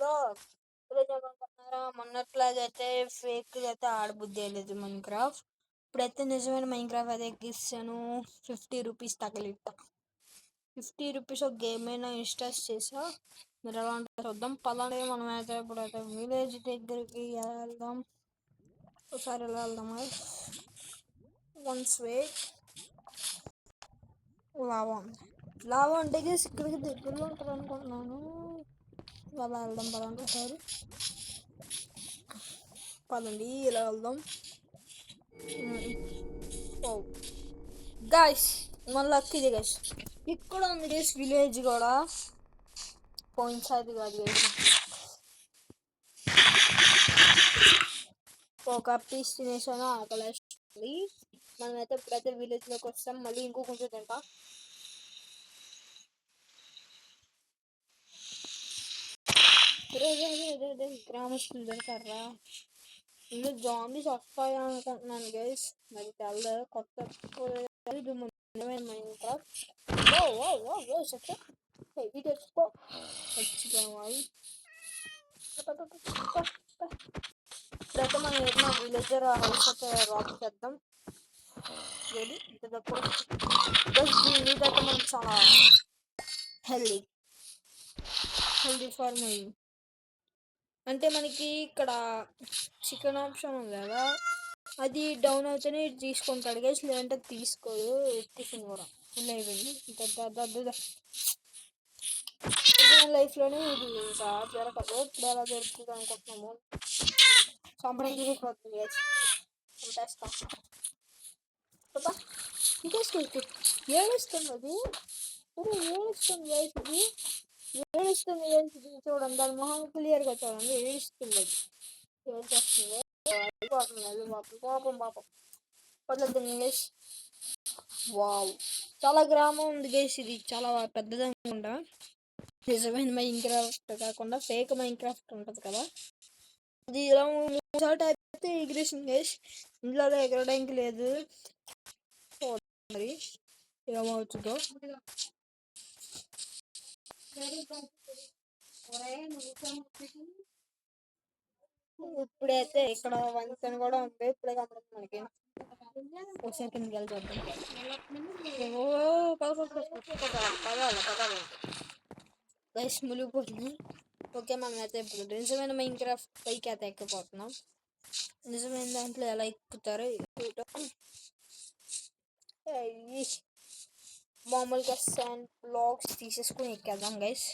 So ఈరోజు ఏమనుకుంటున్నారా, మొన్నట్లాగైతే fake అయితే ఆడబుద్ధి లేదు మైన్ క్రాఫ్ట్. ఇప్పుడైతే నిజమైన మైన్ క్రాఫ్ట్ అయితే ఎక్కిస్తాను. 50 రూపీస్ తగిలిట్ట. 50 రూపీస్ ఒక గేమ్ అయినా ఇన్స్టాల్ చేసా. మీరు ఎలా అంటే చూద్దాం పలానే. మనం అయితే ఇప్పుడైతే విలేజ్ దగ్గరికి వెళ్దాం. ఒకసారి ఎలా వెళ్దాం? వన్స్ వే లావా ఉంది. లావా అంటే ఇక్కడికి దగ్గరలో ఉంటుంది అనుకుంటున్నాను. అలా వెళ్దాం పదండి ఒకసారి. పదండి ఇలా వెళ్దాం. ఓ గాయస్ మన లక్కీది గైస్, ఇక్కడ ఉంది గైస్ విలేజ్ కూడా. పోయినసారి కాదు గైస్, ఒక పీస్ తినేసాను, ఆకలేస్తుంది. మనమైతే ఇప్పుడైతే విలేజ్లోకి వస్తాం. మళ్ళీ ఇంకో కొంచెం తింటా. గ్రామస్తులు దొరకారా? ఇందులో జాంబీస్ వస్తాయా అనుకుంటున్నాను గైస్, మరి తెల్లదు. కొత్త హెవీ తెచ్చుకో వచ్చిపోవాలి. ఇప్పుడైతే మనం ఏదైనా విలేజర్ హౌస్ అయితే రాక్ చేద్దాం. ఇదైతే మనకు చాలా హెల్దీ ఫార్ మై. అంటే మనకి ఇక్కడ చికెన్ ఆప్షన్ ఉంది కదా, అది డౌన్ అవుతేనే తీసుకుంటాడు గైస్, లేదంటే తీసుకోడు. టిఫిన్ కూడా ఫుల్ అయిపోయింది. లైఫ్లోనే ఇది ఇంకా జరగదు. ఇప్పుడు ఎలా జరుగుతుంది అనుకుంటున్నాము. సంపడానికి చంపేస్తాం. ఏడుస్తుంది అది, ఏడుస్తుంది ఇది, ఏడుస్తుంది ఇది. చూడండి దాని మొహం క్లియర్గా చూడండి, ఏడుస్తుంది అది. ఏడుస్తుంది పాపం పాపం. వదలదు గైస్. వావ్, చాలా గ్రామం ఉంది గైస్. ఇది చాలా పెద్దదనుకుంటా. నిజమైన మైన్ క్రాఫ్ట్ కాకుండా ఫేక్ మైన్ క్రాఫ్ట్ ఉంటుంది కదా, ఇది ఇలా మూడు అయితే ఎగిరేసింది గైస్. ఇంట్లో ఎగరడానికి లేదు. మరి ఏమవుతుందో. ఇప్పుడైతే ఇక్కడ వంతెన కూడా ఉంది. ఇప్పుడే కనపడుతుంది మనకి. ఒకసారి కిందకి వెళ్ళి చూద్దాం. గైస్ మునిగిపోతుంది. ఓకే, మనం అయితే ఇప్పుడు నిజమైన మైన్ క్రాఫ్ట్ పైకి అయితే ఎక్కిపోతున్నాం. నిజమైన దాంట్లో ఎలా ఎక్కుతారో మామూలుగా శాండ్ బ్లాక్స్ తీసేసుకుని ఎక్కేద్దాం గైస్.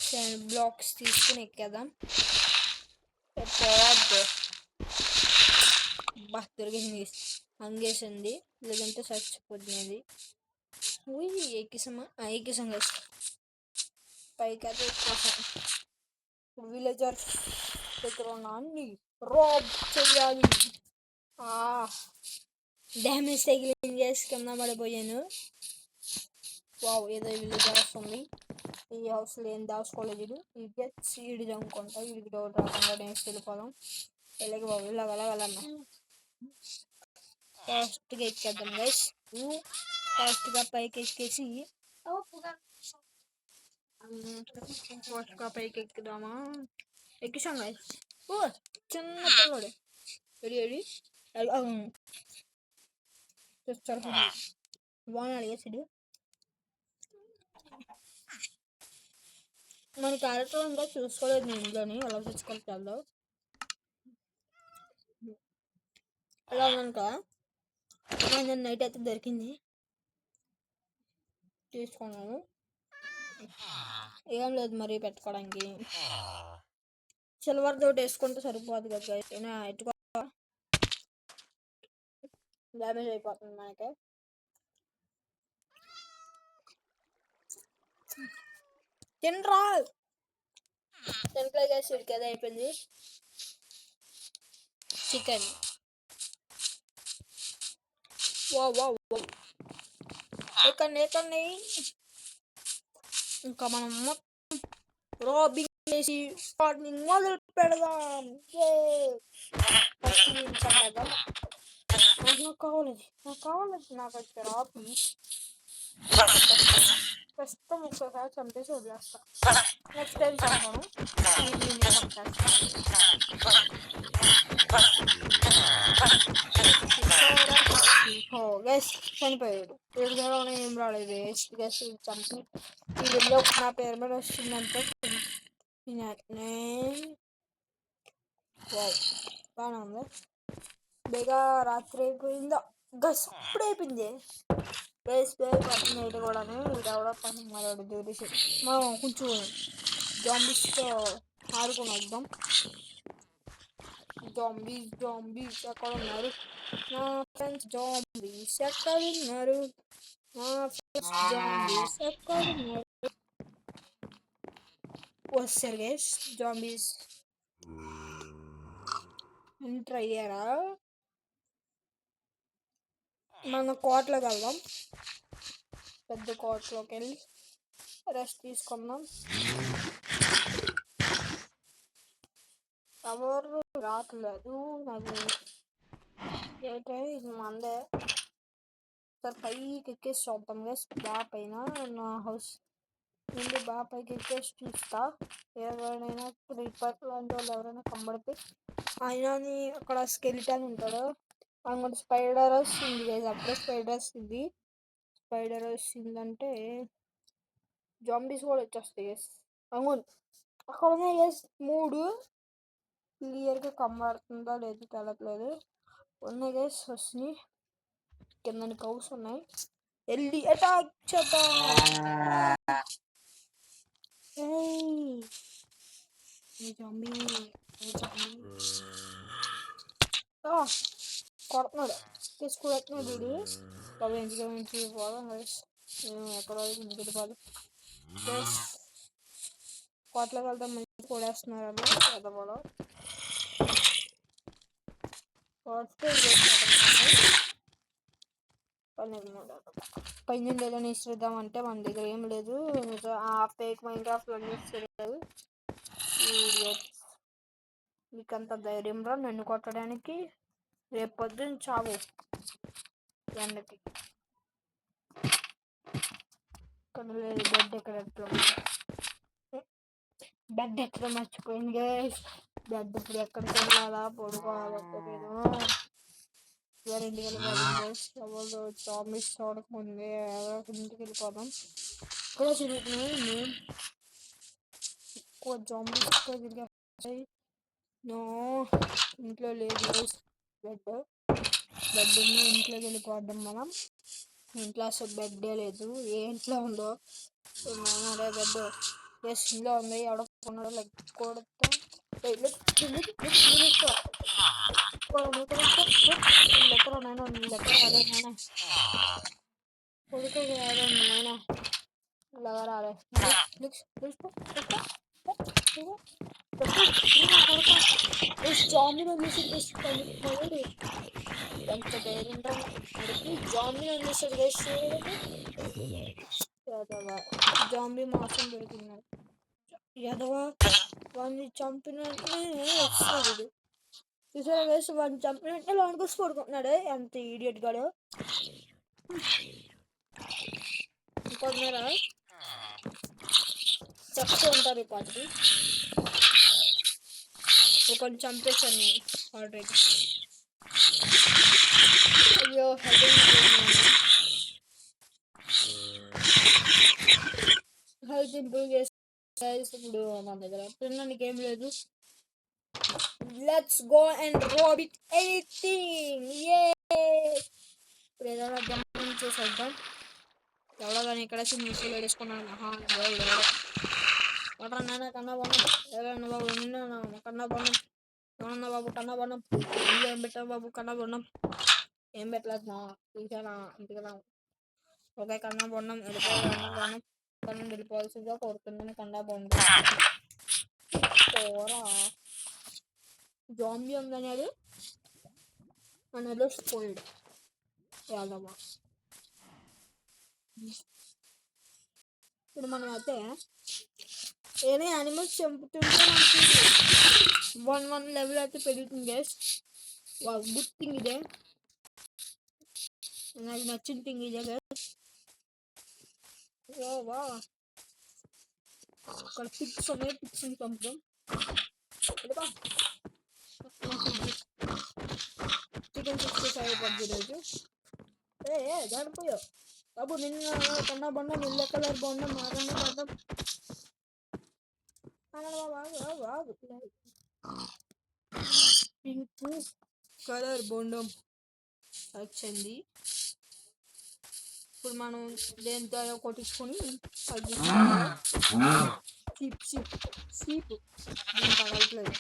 శాండ్ బ్లాక్స్ తీసుకుని ఎక్కేద్దాం. దొరికింది, అంగేసింది, లేదంటే చచ్చిపోతుంది. ఎక్కిసాం గైస్. పైకి అయితే ఎక్కేసాం. విలేజర్ దగ్గర ఉన్న అన్ని రాబ్ చెయ్యాలి. డ్యామేజ్ తగిలింది గైస్, కింద పడిపోయాను. వావ్, ఏదో విలేజర్ వస్తుంది. ఈ హౌస్లో ఏం దాచుకోలేదు. ఇది సీడ్ అనుకుంటా. వీడికి డౌట్ రాకుండా నెక్స్ట్ వెళ్ళిపోదాం. వెళ్ళక బాబు ఇలాగలన్నా ఫాస్ట్గా ఎక్కేద్దాం గైస్. ఫాస్ట్గా పైకి ఎక్కేసి ఫాస్ట్గా పైకి ఎక్కుదామా? ఎక్కిసాం గైస్. చిన్న పిల్లడు రెడీ బాగున్నాడు గేసిడు. మన క్యారెక్టర్ ఇంకా చూసుకోలేదు నేను ఇంట్లోని. ఎలా చూసుకోవాలి చాలా ఎలా ఉన్నాను కదా. నేను నైట్ అయితే దొరికింది, తీసుకున్నాను. ఏం లేదు మరి పెట్టుకోవడానికి. సిల్వర్ తోటి వేసుకుంటే సరిపోదు కదా. ఎట్టుకో డ్యామేజ్ అయిపోతుంది మనకి. తినరా తినట్లే సిరికి అది అయిపోయింది. చికెన్ ఎక్కండి. ఇంకా మనం రాబింగ్ చేసి స్టార్టింగ్ మొదలు పెడదాం. నాకు కావాలి. నాకు వచ్చే రాబి ప్రస్తుతం ఒక్కసారి చంపేసి వదిలేస్తా. నెక్స్ట్ టైం చంపాను గైస్ చనిపోయాడు. పేరులోనే ఏం రాలేదు. గైస్ చంపి ఈ వీడియో నా పేరు మీద వచ్చిందంటే బాగా ఉంది. బేగా రాత్రి అయిపోయిందా గైస్? అప్పుడు అయిపోయింది గైస్. నైట్ కూడా ఎవడో పని మారాడు దూరేసి మనం కొంచెం జాంబీస్తో ఆడుకుని వద్దాం. జాంబీస్ ఎక్కడ ఉన్నారు? నా ఫ్రెండ్స్ జాంబీస్ ఎక్కడ ఉన్నారు? నా ఫ్రెండ్స్ జాంబీస్ ఎక్కడ ఉన్నారు? వస్తారు గైస్ జాంబీస్. ఎంటర్ అయ్యారా? మన కోటలోకి వెళ్దాం. పెద్ద కోటలోకి వెళ్ళి రెస్ట్ తీసుకుందాం. ఎవరు రావట్లేదు నాకు. ఏంటంటే ఇది మందే. సార్ పైకి ఎక్కేసి చూద్దాం గైస్. బాగా పైన నా హౌస్ నుండి బాగా పైకి ఎక్కేసి చూస్తా. ఎవరైనా క్రీపర్ లాంటి వాళ్ళు ఎవరైనా కనబడితే అయినా అక్కడ స్కెలిటన్ ఉంటాడు. అక్కడ స్పైడర్ వస్తుంది గైస్. అప్పుడే స్పైడర్ వస్తుంది. స్పైడర్ వచ్చిందంటే జాంబీస్ కూడా వచ్చేస్తాయి గైస్. అవును అక్కడ ఉన్నాయి గైస్ 3. క్లియర్గా కనబడుతుందా లేదు తెలట్లేదు. ఉన్నాయి గైస్ వస్తున్నాయి. కింద కౌస్ ఉన్నాయి. వెళ్ళి అటాక్ చేద్దాం. కొడుతున్నాడు తీసుకున్నాడు వీడి బాబు. ఇంటికి పోదాం గైస్. ఎక్కడో ఇంటికి పోదు గైస్. కోట్లోకి వెళ్దాం. మంచి కూడేస్తున్నారు పెద్దవాళ్ళు. పైన ఏదైనా ఇస్తుందామంటే మన దగ్గర ఏం లేదు. ఆ ఫేక్ మైన్క్రాఫ్ట్ అన్నీ ఇస్తలేదు. మీకంత ధైర్యం రా నన్ను కొట్టడానికి? రేపు పొద్దున్న చావు ఎండకి. లేదు బెడ్ ఎక్కడ మర్చిపోయింది గైస్. బెడ్ ఇప్పుడు ఎక్కడికి వెళ్ళాలా? పడుకోవాలా తెలియదు. ఇంటికి వెళ్ళిపోదాం. చాంబీస్ చూడకముందే ఇంటికి వెళ్ళిపోదాం. ఇక్కడ తిరుగుతున్నాయి ఎక్కువ జాంబీస్ ఎక్కువ తిరిగాయి. నో ఇంట్లో లేదు బెడ్. ఉన్న ఇంట్లోకి వెళ్ళిపోద్దాం మనం. ఇంట్లో అసలు బెడ్డే లేదు. ఏ ఇంట్లో ఉందో బెడ్ ప్లస్ ఇంట్లో ఉంది. ఎవడో కొన్నాడో లెక్క కొడుతా. జాంబీని వదిలేసాడు. ఎంత ధైర్యం జాంబీని వదిలేసాడు గైస్. జాంబీ మాసం దొరికింది. ఎదవా వాడిని చంపినట్టే వస్తున్నాడు. చూసారా గైస్? వాడిని చంపినట్టే లోనికి వచ్చి పడుకుంటున్నాడు. ఎంత ఈడియట్ గాడు. ఇంకొన్నారా చెప్తూ ఉంటారు. ఈ పాటికి ఒకరిని చంపేశాను నేను ఆల్రెడీ. అయ్యో హెల్త్ ఇంప్రూవ్ చేసి ఇప్పుడు మన దగ్గర తినడానికి ఏం లేదు. Let's go and rob it anything. ఇప్పుడు ఏదైనా దమ్ము చేసేద్దాం. ఎవడో కానీ ఇక్కడ న్యూస్లో వేసుకున్నాను. నాన్న కన్నా బాణం ఎవరన్నా బాబు నిన్న కన్నా బాణం ఏమన్నా బాబు కన్నా బాణం ఏం పెట్టావు బాబు? కన్నా బాణం ఏం పెట్టలేదు మా తీసానా ఇంటికి. ఒకే కన్నా బాణం వెళ్ళిపోవాలి. కన్నా వెళ్ళిపోవాల్సిందిగా కోరుతున్నాను. కన్నా బాగుంది పోరా. జాంబీ ఉందనేది అనేది స్పోయిల్డ్ యాదమ్మా. ఇప్పుడు మనం అయితే ఏదో యానిమల్స్ చంపుతుంటే మనకి 1 లెవెల్ అయితే పెరుగుతుంది గైస్. గుడ్ థింగ్ ఇదే. నాకు నచ్చిన థింగ్ ఇదే గైస్. వా ఇక్కడ పిక్స్ ఉన్నాయి, పిక్స్ని పంపుదాం. చికెన్ 65 పడుతుంది రోజు. దాడిపోయా బాబు, నిన్న కన్నా బండం, ఎల్లో కలర్ బొండం, మాకన్నా బండం. పింక్ కలర్ బొండం వచ్చింది. ఇప్పుడు మనం దేంతో కొట్టించుకొని స్వీప్ తగలట్లేదు.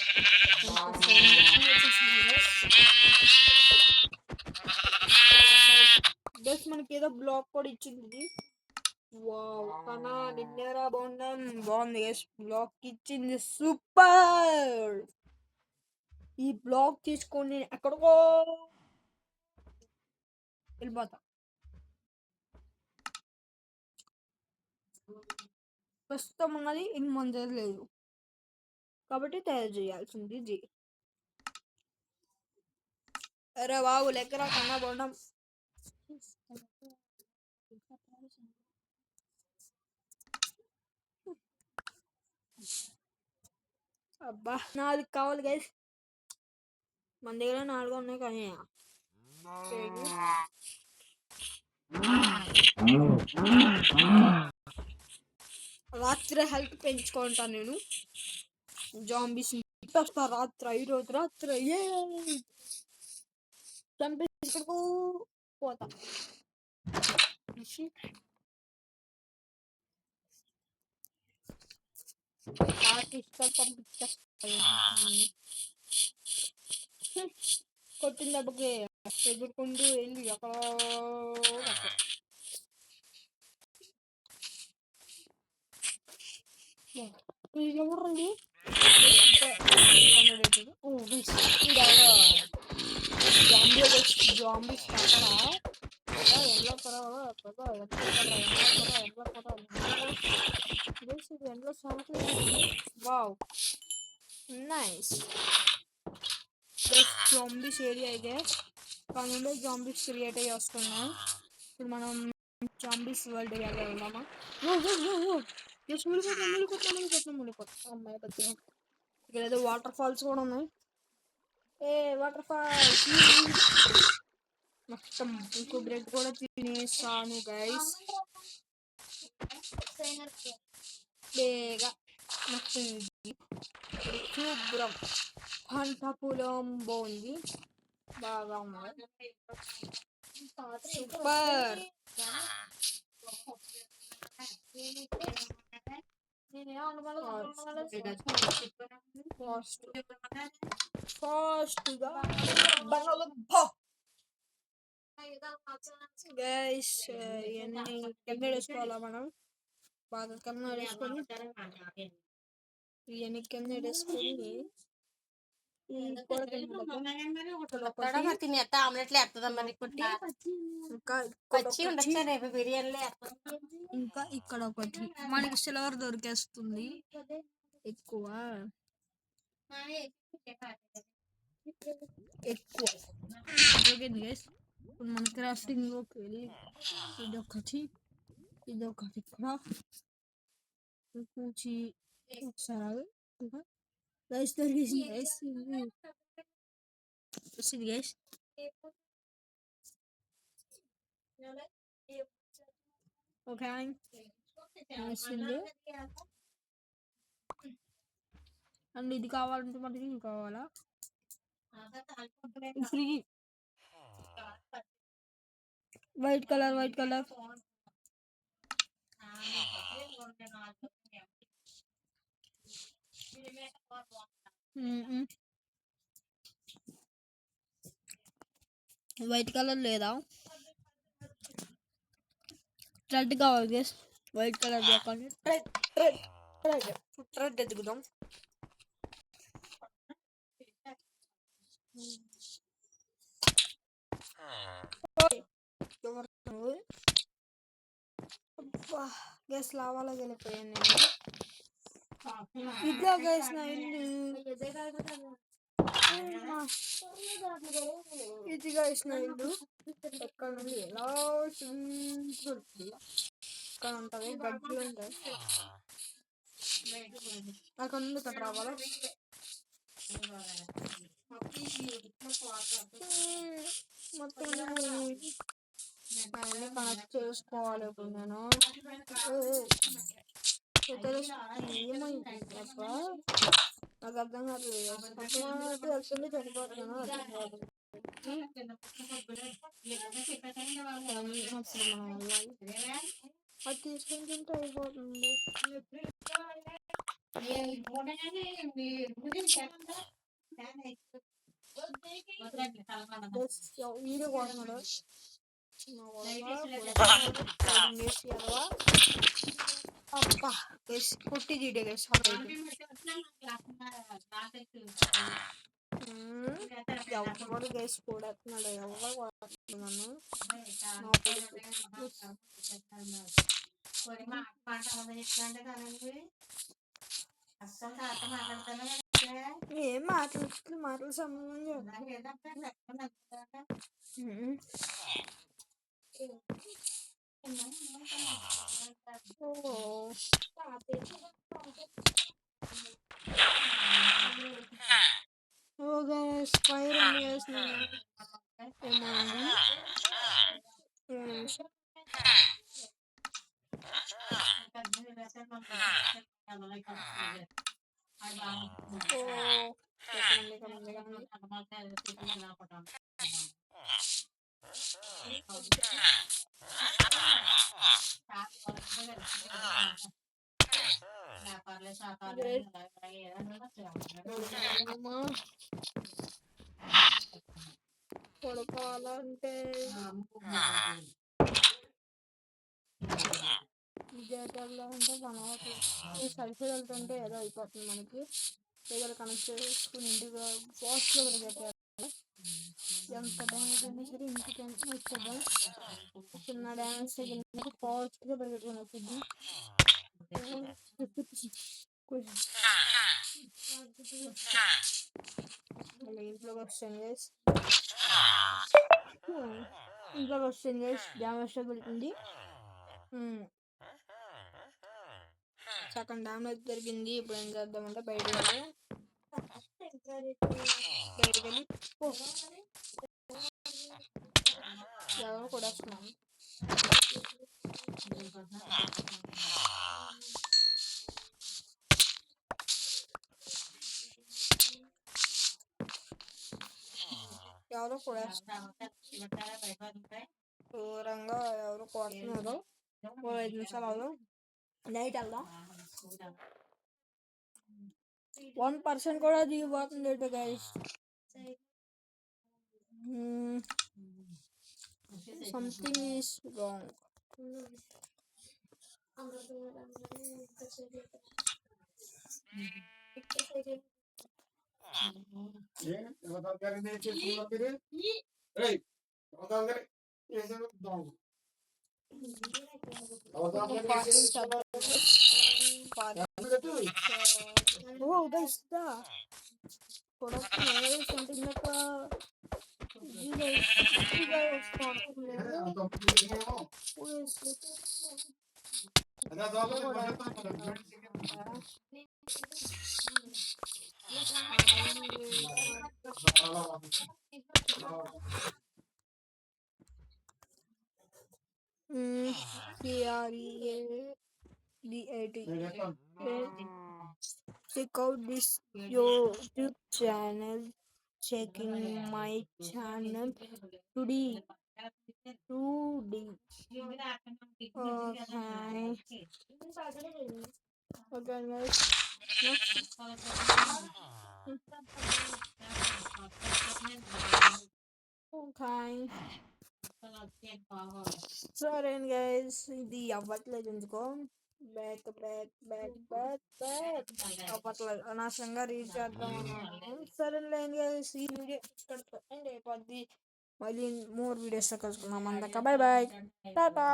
బస్ మనకి ఏదో బ్లాక్ కూడా ఇచ్చింది. వావ్ కన్నా నిన్నేరా బొండం బాగుంది. బ్లాక్ ఇచ్చింది, సూపర్. ఈ బ్లాక్ తీసుకొని నేను ఎక్కడికో వెళ్ళిపోతా. ప్రస్తుతం ఉన్నది ఇంక మన దగ్గర లేదు కాబట్టి తయారు చేయాల్సింది జీ. అరే బాబు లెక్కరా కన్నా బొండం. అబ్బా నాది కావాలి గైస్. మన దగ్గర 4 ఉన్నాయి కానీ రాత్రి హెల్త్ పెంచుకుంటాను నేను. జాంబీస్ వస్తా రాత్రి, ఈరోజు రాత్రి చంపేసి పోతా. కొట్టిన దెబ్బకి ఎగురుకుంటూ వెళ్ళి అక్కడ ఎవరండి zombies wow nice. Zombies area అయితే కానీ జాంబీస్ క్రియేట్ అయ్యి వస్తున్నాం. ఇప్పుడు మనం జాంబీస్ వరల్డ్ ఏరియాలో వెళ్దామా? అమ్మాయి బతికిన. ఇక్కడ ఏదో వాటర్ ఫాల్స్ కూడా ఉన్నాయి. వాటర్ ఫాల్స్ మొత్తం. ఇంకో బ్రెడ్ కూడా తినేసాను గైస్. బేగా నచ్చింది. శుభ్రం పంట పొలం బాగుంది, బాగా ఉంది, సూపర్. ఫాస్ట్గా గైస్ ఇవన్నీ కింద వేసుకోవాలా మనం? బాగా కింద వేసుకొని ఇవన్నీ కింద వేసుకొని ఇంకా ఇక్కడ ఒకటి మనకి సిల్వర్ దొరికేస్తుంది ఎక్కువ. ఇప్పుడు మన క్రాఫ్టింగ్ లోకి వెళ్ళి ఇదొకటి కూర్చి ఒకసారి రైస్ దొరికేసింది గైస్. వచ్చింది గైస్. ఓకే వచ్చింది. అండ్ ఇది కావాలంటే మనకి ఇది కావాలా? Free white colour white colour లేదా? రెడ్ కావాలి గైస్. వైట్ కలర్ కావాలి. రెడ్ ఎదుగుదాం. గైస్ లావాలో వెళ్ళిపోయాను నేను. ఇట్లా గైస్ నా ఇల్లు. ఇది గైస్ నా ఇల్లు. ఎక్కడ నుండి ఎలా ఇక్కడ ఉంటుంది గడ్డలు ఉంటాయి అక్కడ నుండి ఇక్కడ రావాలా మొత్తం అవన్నీ కనెక్ట్ చేసుకోవాలి ఇప్పుడు నేను ఏమైంది తప్ప నాకు అర్థం కావట్లేదు వస్తుంది చనిపోతున్నాను అర్థం కాదు అది తీసుకుని తింటే అయిపోతుంది వీడియో కోసమడు అబ్బా పుట్టి జీడి ఎవరు గేసి కూడేస్తున్నాడు ఎవరు కొడుతున్నాను ఏం మాటలు సంబంధం ఫైర్ ఉంది పడుకోవాలంటే విజయటల్లో అంటే ఈ సైకిల్ వెళ్తుంటే ఏదో అయిపోతుంది మనకి దగ్గర కనెక్ట్ చేసుకుని ఇంటిగా ఫాస్ట్గా పరిగెట్టాలి ఎంత డ్యామేజ్ అయినా సరే ఇంటికి వచ్చేద్దాం చిన్న డ్యామేజ్ తగ్గిన ఫాస్ట్గా పరిగెట్టుకుని వచ్చింది ఇంట్లోకి వస్తుంది డ్యామేజ్ తగ్గుతుంది సగం డ్యామేజ్ జరిగింది ఇప్పుడు ఏం చేద్దామంటే బయటకు వెళ్ళి ఎవరు కూడా వస్తున్నాను ఎవరో కూడా దూరంగా ఎవరు కొడుతున్నారు 5 నిమిషాలు నైట్ వెళ్దాం 1% కూడా దిగిపోతుంది guys something is wrong Oh, guys, something like check out this YouTube channel. Checking my channel today. Okay. Okay, guys. Okay. సరే గైస్ ఇది అవ్వట్లేదు ఎందుకో బ్యాక్ అవ్వట్లేదు అనవసరంగా రీచ్ చేద్దాం అన్నాను సరేలేండి గైస్ ఈ వీడియో ఇక్కడితో ఎండ్ అయిపోద్ది మళ్ళీ మోర్ వీడియోస్ కలుసుకుందాం అందక బై బాయ్ టాటా